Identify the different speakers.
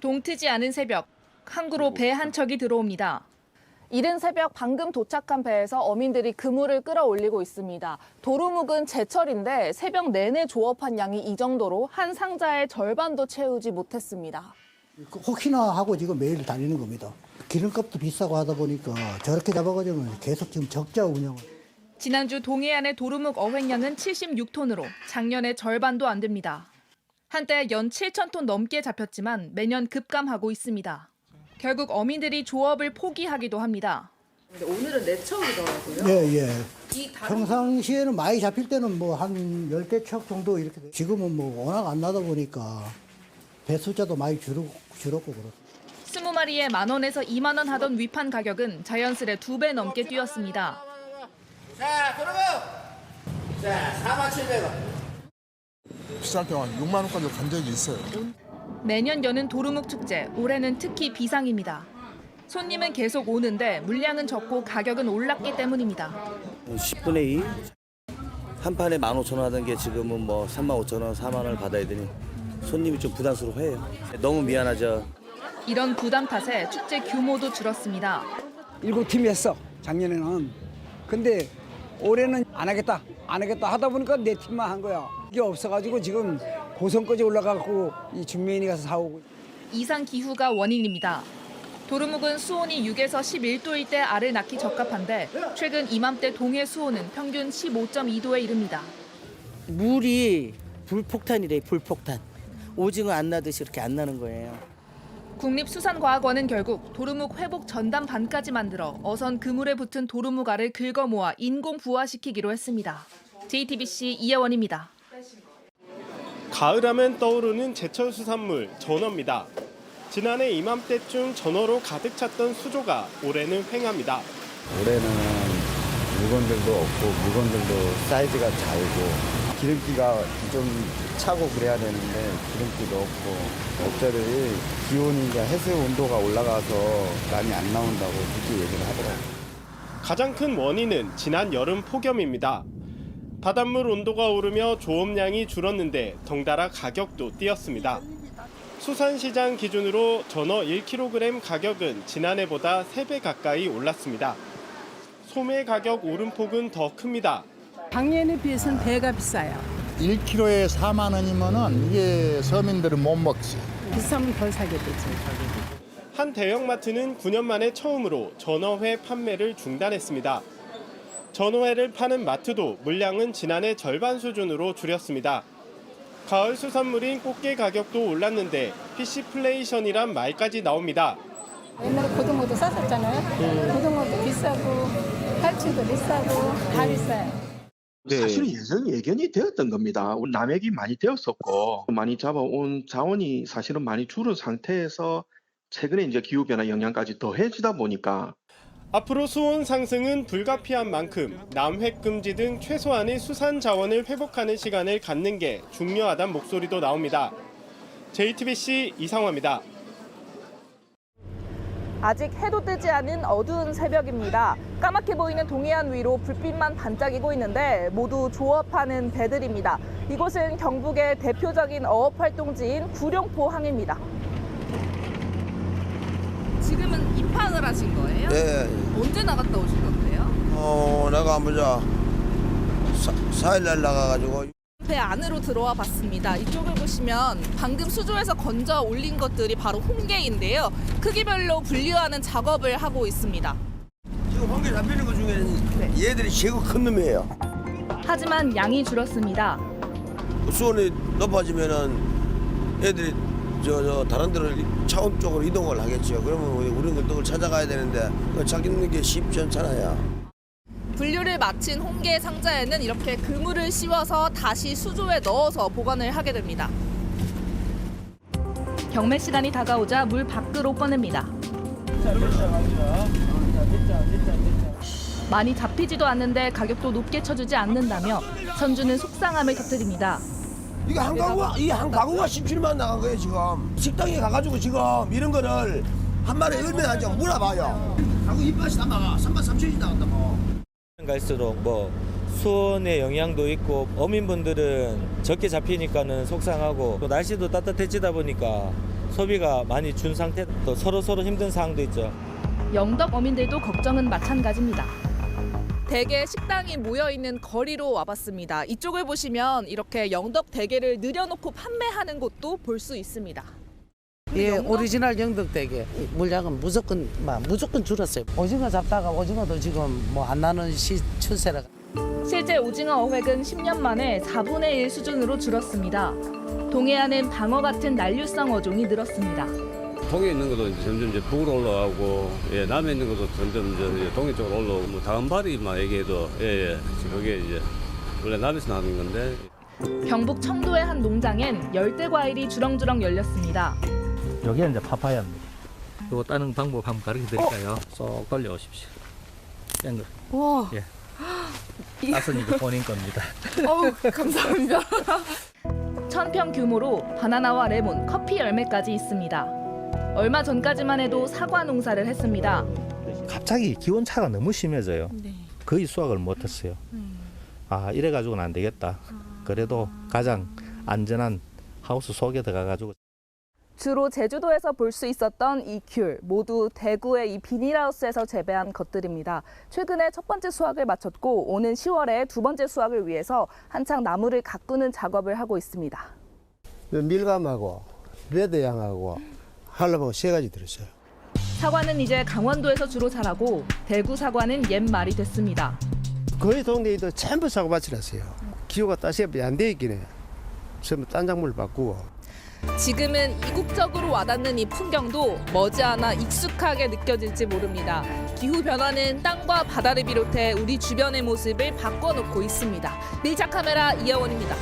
Speaker 1: 동트지 않은 새벽, 항구로 배 한 척이 들어옵니다.
Speaker 2: 이른 새벽 방금 도착한 배에서 어민들이 그물을 끌어올리고 있습니다. 도루묵은 제철인데 새벽 내내 조업한 양이 이 정도로 한 상자의 절반도 채우지 못했습니다.
Speaker 3: 혹시나 하고 지금 매일 다니는 겁니다. 기름값도 비싸고 하다 보니까 저렇게 잡아가지고 계속 지금 적자 운영을.
Speaker 1: 지난주 동해안의 도루묵 어획량은 76톤으로 작년의 절반도 안 됩니다. 한때 연 7,000톤 넘게 잡혔지만 매년 급감하고 있습니다. 결국 어민들이 조업을 포기하기도 합니다.
Speaker 2: 근데 오늘은 내처음이더라고요.
Speaker 3: 예. 평상시에는 많이 잡힐 때는 뭐 한 10대 척 정도 이렇게 돼요. 지금은 뭐 워낙 안 나다 보니까 배 숫자도 많이 줄었고 그렇고.
Speaker 1: 20마리에 10,000원에서 20,000원 하던 위판 가격은 자연스레 2배 넘게 뛰었습니다.
Speaker 4: 자, 도루묵! 자, 47,000원.
Speaker 5: 비쌀 때 한 6만 원까지 간 적이 있어요.
Speaker 1: 매년 여는 도루묵 축제, 올해는 특히 비상입니다. 손님은 계속 오는데 물량은 적고 가격은 올랐기 때문입니다.
Speaker 6: 10분의 2? 한 판에 15,000원 하던 게 지금은 뭐 35,000원, 4만 원을 받아야 되니 손님이 좀 부담스러워해요. 너무 미안하죠.
Speaker 1: 이런 부담 탓에 축제 규모도 줄었습니다.
Speaker 7: 7팀이 했어, 작년에는. 근데 올해는 안 하겠다 하다 보니까 4팀만 한 거야. 이게 없어가지고 지금 고성까지 올라가고 이 중매인이 가서 사오고.
Speaker 1: 이상 기후가 원인입니다. 도루묵은 수온이 6에서 11도일 때 알을 낳기 적합한데 최근 이맘때 동해 수온은 평균 15.2도에 이릅니다.
Speaker 8: 물이 불폭탄이래, 불폭탄. 오징어 안 나듯이 이렇게 안 나는 거예요.
Speaker 1: 국립수산과학원은 결국 도루묵 회복 전담 반까지 만들어 어선 그물에 붙은 도루묵 알을 긁어 모아 인공 부화시키기로 했습니다. JTBC 이혜원입니다.
Speaker 9: 가을하면 떠오르는 제철 수산물 전어입니다. 지난해 이맘때쯤 전어로 가득 찼던 수조가 올해는 횡합니다.
Speaker 10: 올해는 물건들도 없고 물건들도 사이즈가 작고 기름기가 좀 차고 그래야 되는데 기름기도 없고 업자들이 기온이 이제 해수 온도가 올라가서 많이 안 나온다고 그렇게 얘기를 하더라고요.
Speaker 9: 가장 큰 원인은 지난 여름 폭염입니다. 바닷물 온도가 오르며 조업량이 줄었는데 덩달아 가격도 뛰었습니다. 수산시장 기준으로 전어 1kg 가격은 지난해보다 3배 가까이 올랐습니다. 소매 가격 오름폭은 더 큽니다.
Speaker 11: 작년에 비해서는 배가 비싸요.
Speaker 5: 1kg에 4만 원이면은 이게 서민들은 못 먹지.
Speaker 11: 비싸면 덜 사게 되지.
Speaker 9: 한 대형마트는 9년 만에 처음으로 전어회 판매를 중단했습니다. 전어회를 파는 마트도 물량은 지난해 절반 수준으로 줄였습니다. 가을 수산물인 꽃게 가격도 올랐는데 피시플레이션이란 말까지 나옵니다.
Speaker 11: 옛날에 고등어도 쌌었잖아요. 고등어도 비싸고 팔치도 비싸고 다 비싸요.
Speaker 12: 사실은 예견이 되었던 겁니다. 남획이 많이 되었었고 많이 잡아온 자원이 사실은 많이 줄은 상태에서 최근에 이제 기후변화 영향까지 더해지다 보니까
Speaker 9: 앞으로 수온 상승은 불가피한 만큼 남획 금지 등 최소한의 수산 자원을 회복하는 시간을 갖는 게 중요하다는 목소리도 나옵니다. JTBC 이상화입니다.
Speaker 2: 아직 해도 뜨지 않은 어두운 새벽입니다. 까맣게 보이는 동해안 위로 불빛만 반짝이고 있는데 모두 조업하는 배들입니다. 이곳은 경북의 대표적인 어업활동지인 구룡포 항입니다.
Speaker 1: 지금은 입항을 하신 거예요?
Speaker 6: 네.
Speaker 1: 언제 나갔다 오신 건데요?
Speaker 6: 내가 먼저 4일날 나가가지고.
Speaker 2: 배 안으로 들어와 봤습니다. 이쪽을 보시면 방금 수조에서 건져 올린 것들이 바로 홍게인데요. 크기별로 분류하는 작업을 하고 있습니다.
Speaker 6: 지금 홍게 잡히는 것 중에는 얘들이 최고 큰 놈이에요.
Speaker 1: 하지만 양이 줄었습니다.
Speaker 6: 수온이 높아지면은 애들이 다른 데로 차원 쪽으로 이동을 하겠죠. 그러면 우리는 그걸 찾아가야 되는데 찾는 게 쉽지 않잖아요.
Speaker 2: 분류를 마친 홍게 상자에는 이렇게 그물을 씌워서 다시 수조에 넣어서 보관을 하게 됩니다.
Speaker 1: 경매 시간이 다가오자 물 밖으로 꺼냅니다. 많이 잡히지도 않는데 가격도 높게 쳐주지 않는다며 선주는 속상함을 터뜨립니다.
Speaker 6: 이게 한 가구가 17만 나간 거예요 지금. 식당에 가가지고 지금 이런 거를 한 마리 얼마나 하냐고 물어봐요. 가구 입맛이 다 나가. 3만 3천이 나간다고.
Speaker 13: 갈수록 뭐 수온의 영향도 있고 어민분들은 적게 잡히니까는 속상하고 또 날씨도 따뜻해지다 보니까 소비가 많이 준 상태, 또 서로 힘든 상황도 있죠.
Speaker 1: 영덕 어민들도 걱정은 마찬가지입니다. 대게 식당이 모여있는 거리로 와봤습니다. 이쪽을 보시면 이렇게 영덕 대게를 늘여놓고 판매하는 곳도 볼 수 있습니다.
Speaker 8: 예, 오리지널 영덕대게 물량은 무조건 줄었어요. 오징어 잡다가 오징어도 지금 뭐 안 나는 추세라.
Speaker 1: 실제 오징어 어획은 10년 만에 4분의 1 수준으로 줄었습니다. 동해안은 방어 같은 난류성 어종이 늘었습니다.
Speaker 14: 동해 있는 것도 점점 이제 북으로 올라가고, 예, 남해 있는 것도 점점 이제 동해 쪽으로 올라오고, 뭐 다음발이만 얘기해도, 그게 이제 원래 남해에서 나는 건데.
Speaker 1: 경북 청도의 한 농장엔 열대 과일이 주렁주렁 열렸습니다.
Speaker 15: 여기는 이제 파파야입니다. 이거 따는 방법 한번 가르쳐 드릴까요? 쏙 돌려 오십시오. 땡글.
Speaker 1: 와.
Speaker 15: 예. 따스니까 본인 겁니다.
Speaker 1: 어우, 감사합니다. 1000평 규모로 바나나와 레몬, 커피 열매까지 있습니다. 얼마 전까지만 해도 사과 농사를 했습니다.
Speaker 15: 갑자기 기온 차가 너무 심해져요. 거의 수확을 못했어요. 이래가지고는 안 되겠다. 그래도 가장 안전한 하우스 속에 들어가가지고.
Speaker 2: 주로 제주도에서 볼 수 있었던 이 귤 모두 대구의 이 비닐하우스에서 재배한 것들입니다. 최근에 첫 번째 수확을 마쳤고 오는 10월에 두 번째 수확을 위해서 한창 나무를 가꾸는 작업을 하고 있습니다.
Speaker 6: 밀감하고 레드향하고 한라봉 3가지 들었어요.
Speaker 1: 사과는 이제 강원도에서 주로 자라고 대구 사과는 옛 말이 됐습니다.
Speaker 6: 거의 동네에도 전부 사과밭이 났어요. 기후가 따시합이 안 돼 있긴 해요. 전부 딴 작물을 바꾸고.
Speaker 2: 지금은 이국적으로 와닿는 이 풍경도 머지않아 익숙하게 느껴질지 모릅니다. 기후 변화는 땅과 바다를 비롯해 우리 주변의 모습을 바꿔놓고 있습니다. 밀착 카메라 이혜원입니다.